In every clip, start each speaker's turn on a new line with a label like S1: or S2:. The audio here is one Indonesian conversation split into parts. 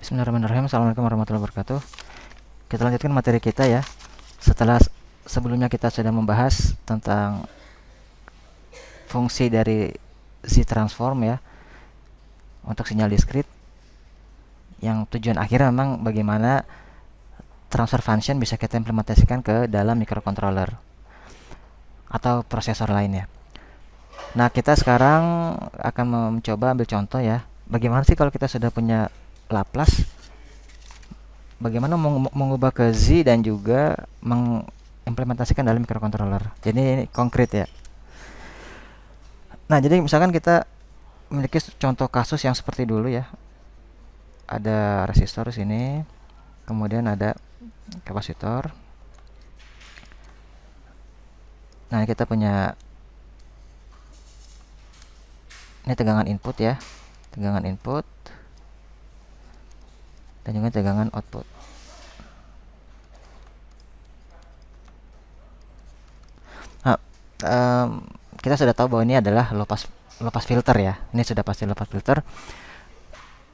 S1: Bismillahirrahmanirrahim. Assalamualaikum warahmatullahi wabarakatuh. Kita lanjutkan materi kita ya. Setelah sebelumnya kita sudah membahas tentang fungsi dari Z transform ya untuk sinyal diskrit, yang tujuan akhirnya memang bagaimana transfer function bisa kita implementasikan ke dalam microcontroller atau prosesor lainnya. Nah, kita sekarang akan mencoba ambil contoh ya. Bagaimana sih kalau kita sudah punya Laplace, bagaimana mengubah ke Z dan juga mengimplementasikan dalam microcontroller. Jadi ini konkret ya. Nah, jadi misalkan kita memiliki contoh kasus yang seperti dulu ya. Ada resistor di sini, kemudian ada kapasitor. Nah, kita punya ini tegangan input ya, tegangan input dan juga tegangan output. Nah, kita sudah tahu bahwa ini adalah low pass filter ya. Ini sudah pasti low pass filter.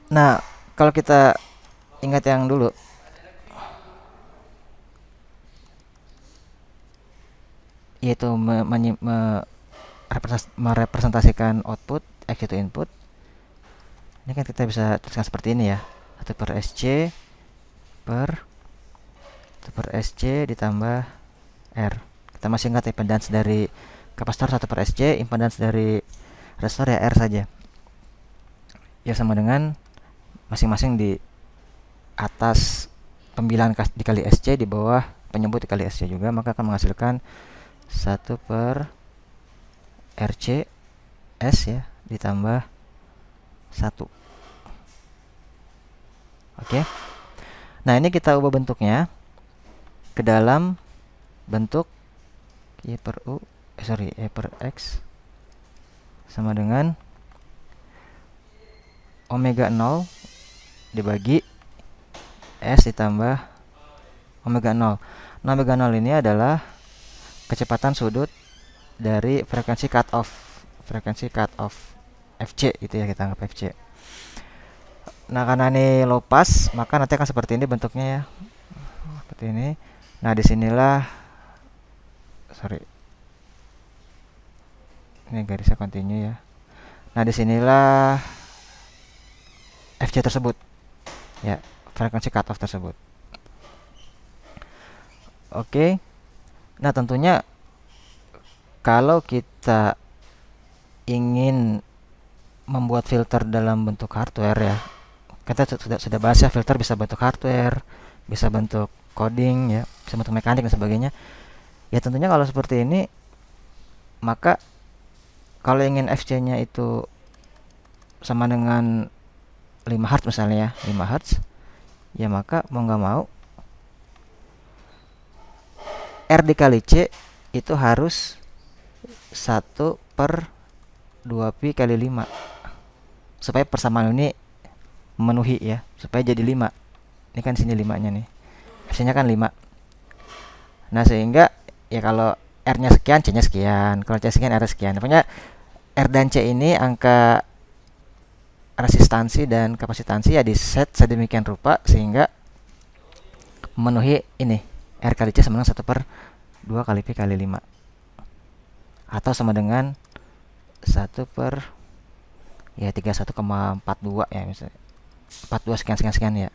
S1: Nah, kalau kita ingat yang dulu, yaitu merepresentasikan output X itu input. Ini kan kita bisa tuliskan seperti ini ya, 1 per SC ditambah R. Kita masih ingat impedans dari kapasitor 1 per SC, impedans dari resistor ya R saja. Ya sama dengan masing-masing di atas pembilangan dikali SC, di bawah penyebut dikali SC juga, maka akan menghasilkan 1 per RC S ya ditambah 1. Oke. Nah, ini kita ubah bentuknya ke dalam bentuk E per X sama dengan omega 0 dibagi S ditambah omega 0. Nah, omega 0 ini adalah kecepatan sudut dari frekuensi cut off FC itu ya, kita anggap FC. Nah, karena ini low pass, maka nanti akan seperti ini bentuknya ya, seperti ini. Nah, disinilah ini garisnya continue ya. Nah, disinilah FC tersebut ya, frekuensi cut off tersebut. Oke. Nah, tentunya kalau kita ingin membuat filter dalam bentuk hardware ya, kita sudah bahas ya, filter bisa bentuk hardware, bisa bentuk coding ya, bisa bentuk mekanik dan sebagainya. Ya tentunya kalau seperti ini, maka kalau ingin FC-nya itu sama dengan 5 Hz misalnya ya, 5 Hz, ya maka mau nggak mau R dikali C itu harus 1 per 2pi kali 5 supaya persamaan ini memenuhi ya, supaya jadi 5. Ini kan sini 5-nya nih, FC-nya kan 5. Nah, sehingga ya kalau R-nya sekian, C-nya sekian, kalau C sekian, R sekian. Pokoknya R dan C ini angka resistansi dan kapasitansi ya di set sedemikian rupa sehingga memenuhi ini, R kali C sama dengan 1 per 2 kali Pi kali 5 atau sama dengan 1 per ya 31,42 ya, misalnya 42 sekian ya.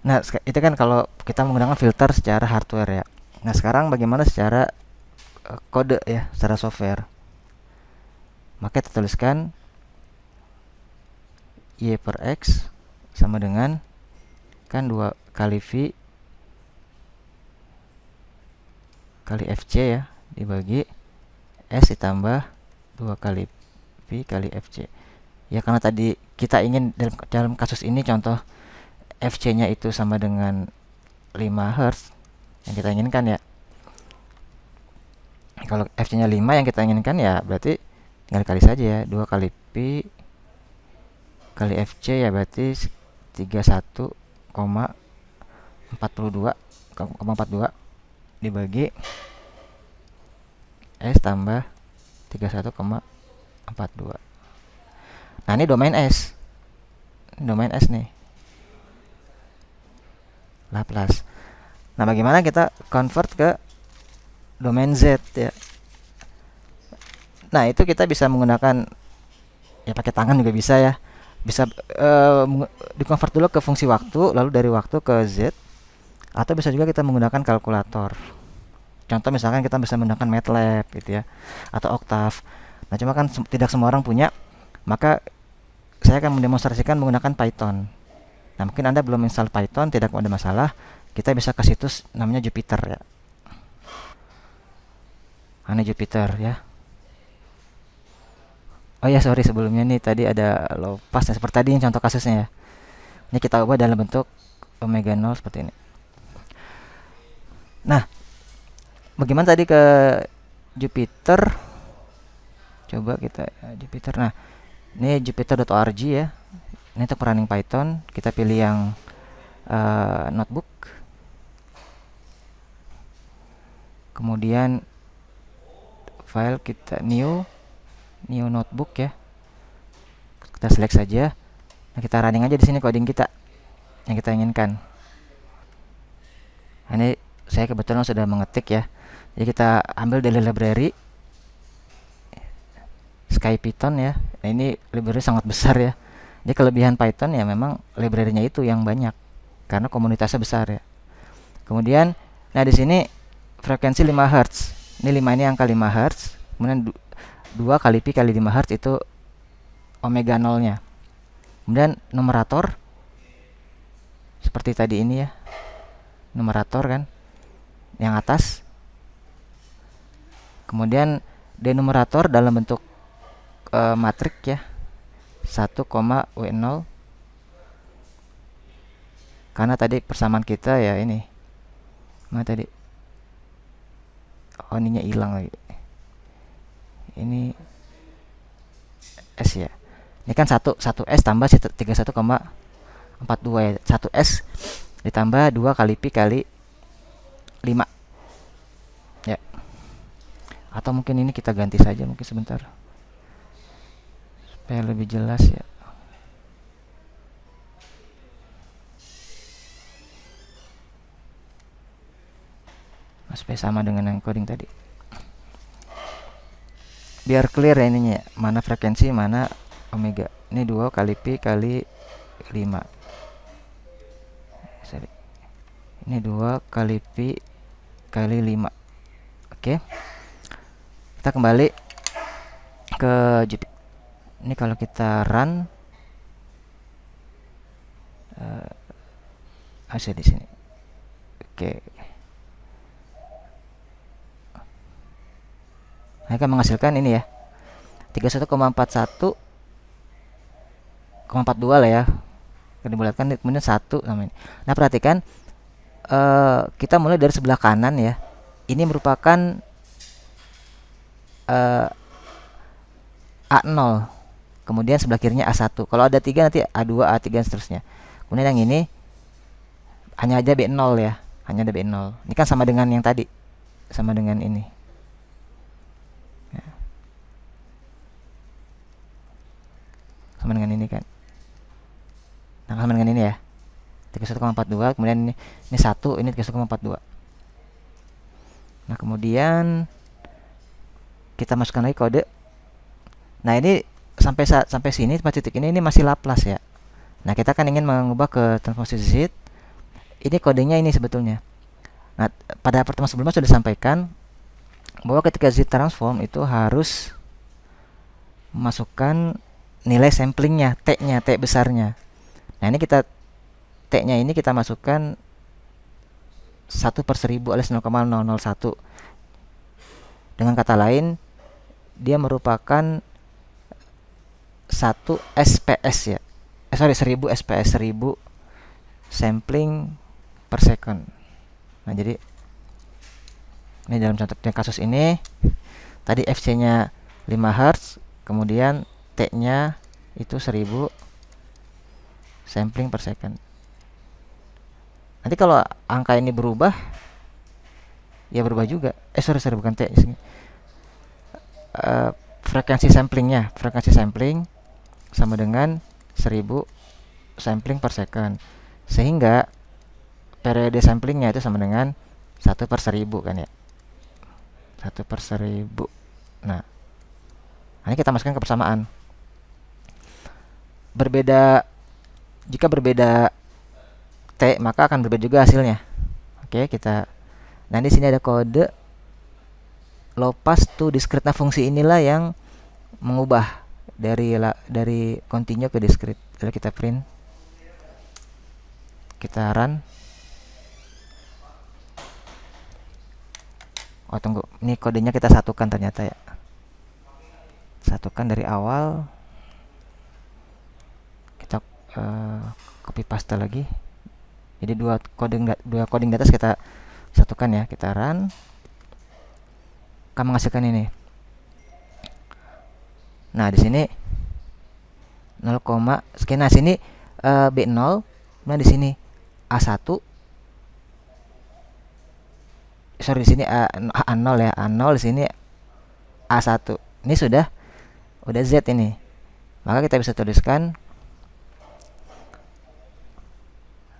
S1: Nah, itu kan kalau kita menggunakan filter secara hardware ya. Nah, sekarang bagaimana secara kode ya, secara software. Maka kita tuliskan Y per X sama dengan kan 2 kali V kali FC ya dibagi S ditambah 2 kali V kali FC. Ya karena tadi kita ingin dalam kasus ini contoh FC-nya itu sama dengan 5 Hz yang kita inginkan ya. Kalau FC-nya 5 yang kita inginkan ya berarti tinggal kali saja ya, 2 kali Pi kali FC ya berarti 31,42 dibagi S tambah 31,42. Nah, ini domain S. domain S nih, Laplace. Nah, bagaimana kita convert ke domain Z ya? Nah, itu kita bisa menggunakan ya pakai tangan juga bisa ya. Bisa dikonvert dulu ke fungsi waktu, lalu dari waktu ke Z, atau bisa juga kita menggunakan kalkulator. Contoh misalkan kita bisa menggunakan MATLAB gitu ya, atau Octave. Nah, cuma kan tidak semua orang punya, maka saya akan mendemonstrasikan menggunakan Python. Nah, mungkin Anda belum install Python, tidak ada masalah. Kita bisa ke situs namanya Jupyter ya. Ini Jupyter ya. Oh ya, sorry sebelumnya nih tadi ada lopas ya, seperti tadi yang contoh kasusnya ya. Ini kita ubah dalam bentuk omega 0 seperti ini. Nah, bagaimana tadi ke Jupyter? Coba kita Jupyter. Nah, ini jupyter.org ya. Ini untuk running Python. Kita pilih yang notebook. Kemudian file kita new notebook ya. Kita select saja. Nah, kita running aja di sini coding kita yang kita inginkan. Nah, ini saya kebetulan sudah mengetik ya. Jadi kita ambil dari library SkyPython ya. Nah, ini library sangat besar ya. Jadi kelebihan Python ya memang library-nya itu yang banyak karena komunitasnya besar ya. Kemudian nah di sini frekuensi 5 Hz. Ini 5 ini angka 5 Hz. Kemudian 2 kali pi kali 5 Hz itu omega 0-nya. Kemudian numerator seperti tadi ini ya. Numerator kan yang atas. Kemudian denumerator dalam bentuk matrik ya. 1,W0 karena tadi persamaan kita ya ini. Mana tadi? Oh, ininya hilang lagi. Ini S ya. Ini kan 1 S tambah 31,42 ya. 1 S ditambah 2 kali pi kali 5. Ya. Atau mungkin ini kita ganti saja mungkin sebentar. Supaya lebih jelas ya. Supaya sama dengan yang coding tadi. Biar clear ya ininya, mana frekuensi, mana omega. Ini 2 kali pi kali 5. Sorry. Ini 2 kali pi kali 5. Oke. Kita kembali ke Jupyter. Ini kalau kita run hasil di sini. Oke. Nah, akan menghasilkan ini ya 31,41,42 lah ya. Dibulatkan kemudian 1 sama ini. Nah, perhatikan kita mulai dari sebelah kanan ya. Ini merupakan A0. Kemudian sebelah kirinya A1. Kalau ada 3 nanti A2, A3 dan seterusnya. Kemudian yang ini hanya ada B0 ya. Hanya ada B0. Ini kan sama dengan yang tadi. Sama dengan ini. Sama dengan ini kan. Nah, sama dengan ini ya. 31,42, kemudian ini 1, ini 31,42. Nah, kemudian kita masukkan lagi kode. Nah, ini sampai sini sampai titik ini masih Laplace ya. Nah, kita kan ingin mengubah ke transformasi Z. Ini kodenya ini sebetulnya. Nah, pada pertemuan sebelumnya sudah disampaikan bahwa ketika Z transform itu harus memasukkan nilai samplingnya, T-nya, T besarnya. Nah, ini T-nya ini kita masukkan 1/1000 alias 0,001. Dengan kata lain, dia merupakan 1 SPS ya. 1000 SPS, 1000 sampling per second. Nah, jadi ini dalam contoh kasus ini tadi FC-nya 5 Hz, kemudian T-nya itu 1000 sampling per second. Nanti kalau angka ini berubah, ya berubah juga. Sorry bukan T. Frekuensi sampling sama dengan 1000 sampling per second, sehingga periode samplingnya itu sama dengan 1/1000 kan ya, 1/1000. Nah, ini kita masukkan ke persamaan. Berbeda, jika berbeda T, maka akan berbeda juga hasilnya. Oke, kita. Nah, di sini ada kode low pass to discrete. Nah, fungsi inilah yang mengubah dari continue ke discrete. Lalu kita print, kita run. Oh, tunggu, ini kodenya kita satukan ternyata ya, satukan dari awal. Kita copy paste lagi. Jadi dua coding di atas kita satukan ya. Kita run, akan menghasilkan ini. Nah, di sini 0, sekian. Nah, sini B0. Nah, di sini A1. Sorry, di sini A0 ya. A0, di sini A1. Ini sudah Z ini. Maka kita bisa tuliskan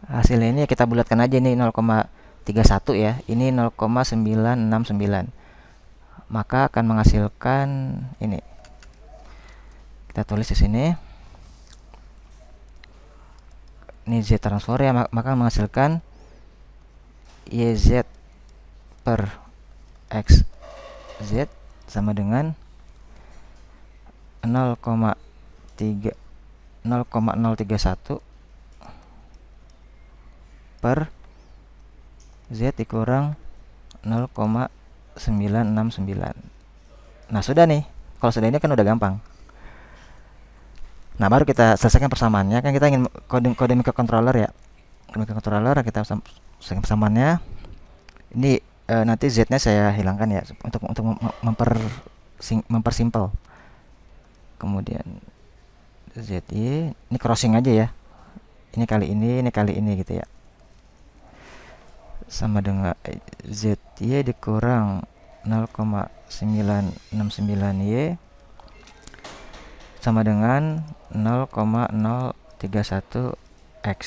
S1: hasilnya ini, kita bulatkan aja, ini 0,31 ya. Ini 0,969. Maka akan menghasilkan ini. Kita tulis di sini. Ini Z transfer ya, maka menghasilkan YZ per XZ sama dengan 0,031 per Z dikurang 0,969. Nah, sudah nih. Kalau sudah ini kan udah gampang. Nah, baru kita selesaikan persamaannya. Kan kita ingin kode microcontroller ya. Microcontroller kita selesaikan persamaannya. Ini nanti Z-nya saya hilangkan ya untuk mempersimpel. Kemudian ZY ini crossing aja ya. Ini kali ini gitu ya. Sama dengan ZY dikurang 0,969Y sama dengan 0,031X.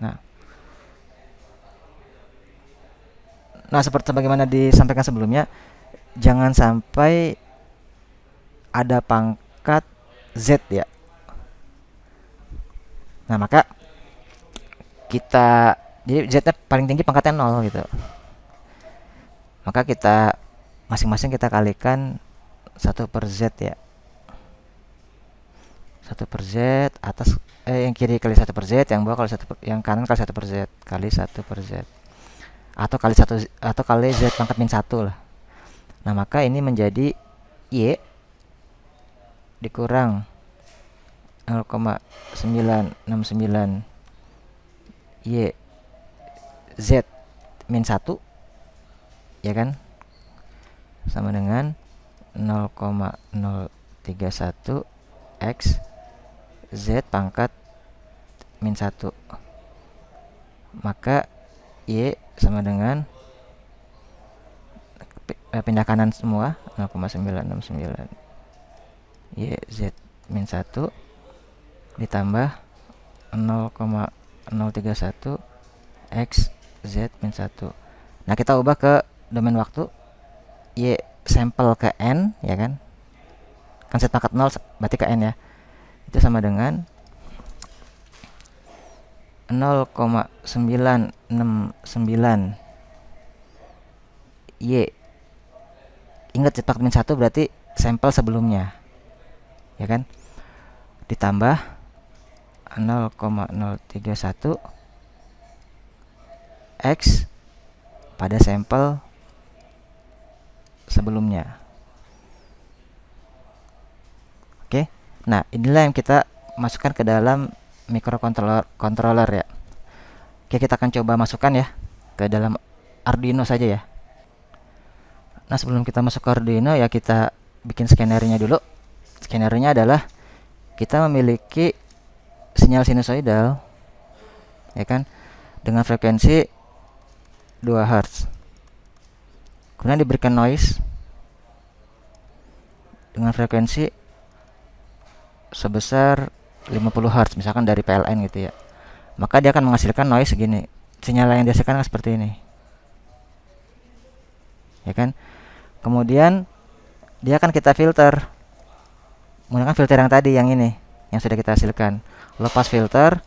S1: Nah, seperti bagaimana disampaikan sebelumnya, jangan sampai ada pangkat Z ya. Nah, maka kita, jadi Z-nya paling tinggi pangkatnya 0 gitu. Maka kita masing-masing kita kalikan 1/Z ya. 1/Z atas, yang kiri kali 1/Z, yang bawah kali yang kanan kali 1/Z kali 1/Z. Atau kali Z pangkat min 1 lah. Nah, maka ini menjadi Y dikurang 0,969 Y Z min 1 ya kan, sama dengan 0,031 X Z pangkat min 1. Maka Y sama dengan pindah kanan semua 0,969 Y Z min 1 ditambah 0,031 X Z min 1. Nah, kita ubah ke domain waktu. Y sampel ke N ya kan. Kan Z pangkat 0 berarti ke N ya. Itu sama dengan 0,969 Y. Ingat, Z pangkat min 1 berarti sampel sebelumnya ya kan, ditambah 0,031 X pada sampel sebelumnya. Oke. Nah, inilah yang kita masukkan ke dalam microcontroller ya. Oke, kita akan coba masukkan ya ke dalam Arduino saja ya. Nah, sebelum kita masuk ke Arduino ya, kita bikin skenernya dulu. Skenernya adalah kita memiliki sinyal sinusoidal ya kan, dengan frekuensi 2 Hz. Kemudian diberikan noise dengan frekuensi sebesar 50 Hz misalkan dari PLN gitu ya, maka dia akan menghasilkan noise segini. Sinyal yang dihasilkan seperti ini, ya kan. Kemudian dia akan kita filter menggunakan filter yang tadi, yang ini yang sudah kita hasilkan, low pass filter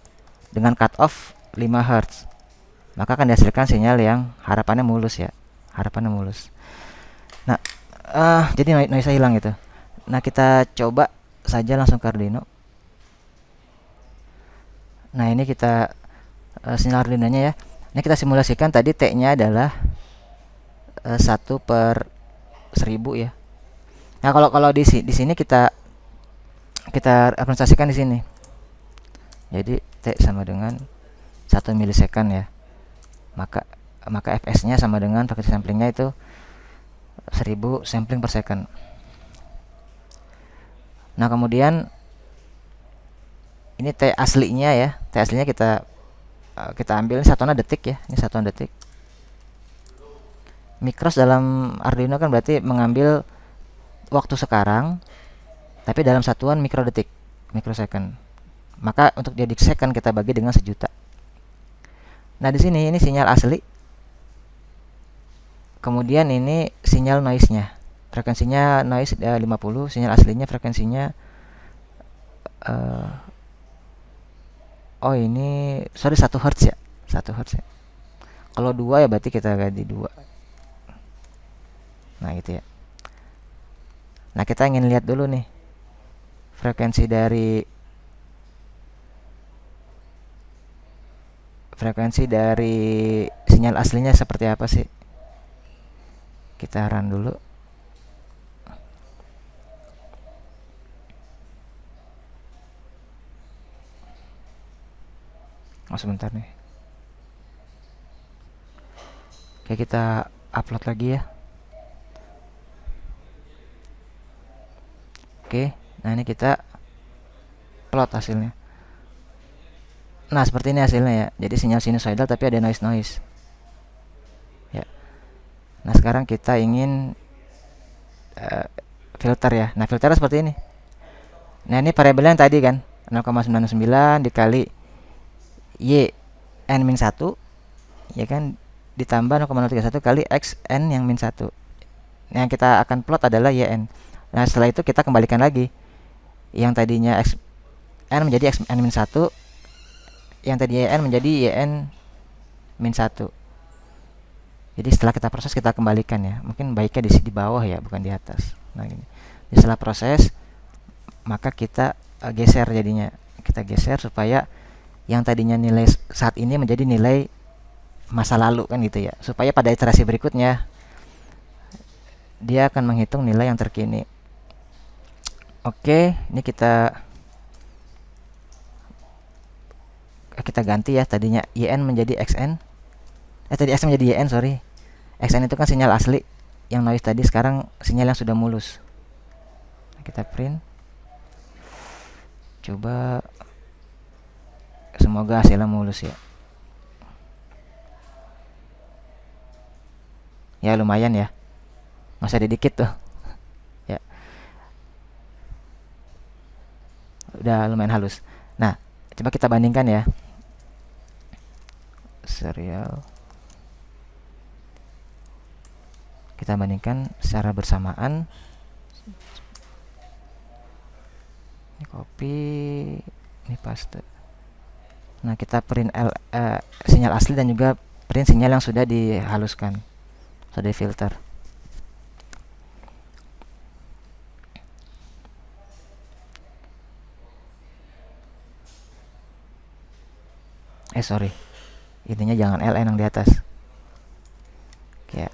S1: dengan cut off 5 Hz, maka akan dihasilkan sinyal yang harapannya mulus ya, harapannya mulus. Nah, jadi noise hilang gitu. Nah, kita coba saja langsung ke Arduino. Nah, ini kita sinyal Arduino-nya ya. Ini kita simulasikan, tadi T-nya adalah 1/1000 ya. Nah, kalau di sini kita representasikan di sini. Jadi T sama dengan 1 milisecond ya. Maka fs-nya sama dengan frekuensi samplingnya itu 1000 sampling per second. Nah, kemudian ini T aslinya ya. T aslinya kita ambil, ini satuan detik ya. Ini satuan detik. Mikros dalam Arduino kan berarti mengambil waktu sekarang tapi dalam satuan mikrodetik, mikrosecond. Maka untuk jadi second kita bagi dengan 1.000.000. Nah, di sini ini sinyal asli. Kemudian ini sinyal noise-nya. Frekuensinya noise 50, sinyal aslinya frekuensinya oh ini sorry 1 Hz ya. 1 Hz ya. Kalau 2 ya berarti kita ganti 2. Nah, gitu ya. Nah, kita ingin lihat dulu nih frekuensi dari sinyal aslinya seperti apa sih. Kita run dulu. Oh, sebentar nih. Oke, kita upload lagi ya. Oke, nah ini kita plot hasilnya. Nah, seperti ini hasilnya ya. Jadi sinyal sinusoidal tapi ada noise ya. Nah, sekarang kita ingin filter ya. Nah, filternya seperti ini. Nah, ini variabelnya yang tadi kan 0,99 dikali y n-1 ya kan, ditambah 0,031 kali x n yang min 1. Nah, yang kita akan plot adalah yn. Nah, setelah itu kita kembalikan lagi. Yang tadinya x n menjadi x n min 1, yang tadi yn menjadi yn min 1. Jadi setelah kita proses kita kembalikan ya. Mungkin baiknya di bawah ya, bukan di atas. Nah, gini. Jadi setelah proses maka kita geser jadinya. Kita geser supaya yang tadinya nilai saat ini menjadi nilai masa lalu kan gitu ya. Supaya pada iterasi berikutnya dia akan menghitung nilai yang terkini. Oke, ini kita ganti ya, tadinya yn menjadi xn. Tadi xn menjadi yn, sorry. Xn itu kan sinyal asli yang noise tadi, sekarang sinyal yang sudah mulus. Kita print. Coba semoga hasilnya mulus ya. Ya lumayan ya. Masih ada dikit tuh. Ya. Udah lumayan halus. Nah, coba kita bandingkan ya. Serial. Kita bandingkan secara bersamaan. Ini copy, ini paste. Nah, kita print sinyal asli dan juga print sinyal yang sudah dihaluskan, sudah difilter. Sorry, intinya jangan LN yang di atas. Oke.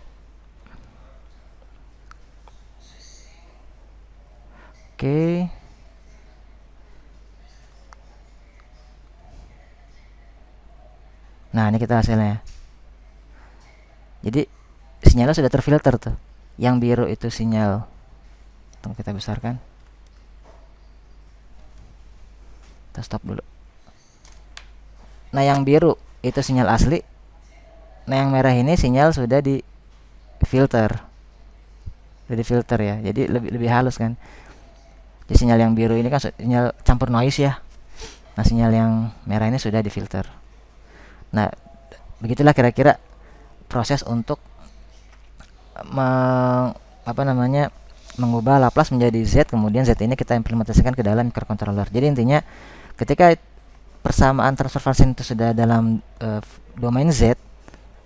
S1: Nah, ini kita hasilnya. Jadi sinyalnya sudah terfilter tuh. Yang biru itu sinyal. Tunggu, kita besarkan. Kita stop dulu. Nah, yang biru itu sinyal asli. Nah, yang merah ini sinyal sudah di filter. Sudah di filter ya. Jadi lebih halus kan. Jadi sinyal yang biru ini kan sinyal campur noise ya. Nah, sinyal yang merah ini sudah difilter. Nah, begitulah kira-kira proses untuk apa namanya, mengubah Laplace menjadi Z, kemudian Z ini kita implementasikan ke dalam microcontroller. Jadi intinya ketika persamaan transfer function itu sudah dalam domain Z,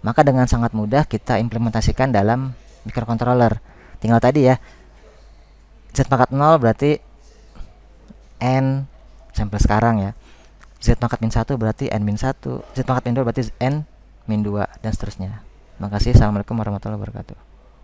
S1: maka dengan sangat mudah kita implementasikan dalam microcontroller. Tinggal tadi ya, Z pangkat 0 berarti N sampel sekarang ya. Z pangkat min 1 berarti N min 1. Z pangkat min 2 berarti N min 2 dan seterusnya. Terima kasih. Assalamualaikum warahmatullahi wabarakatuh.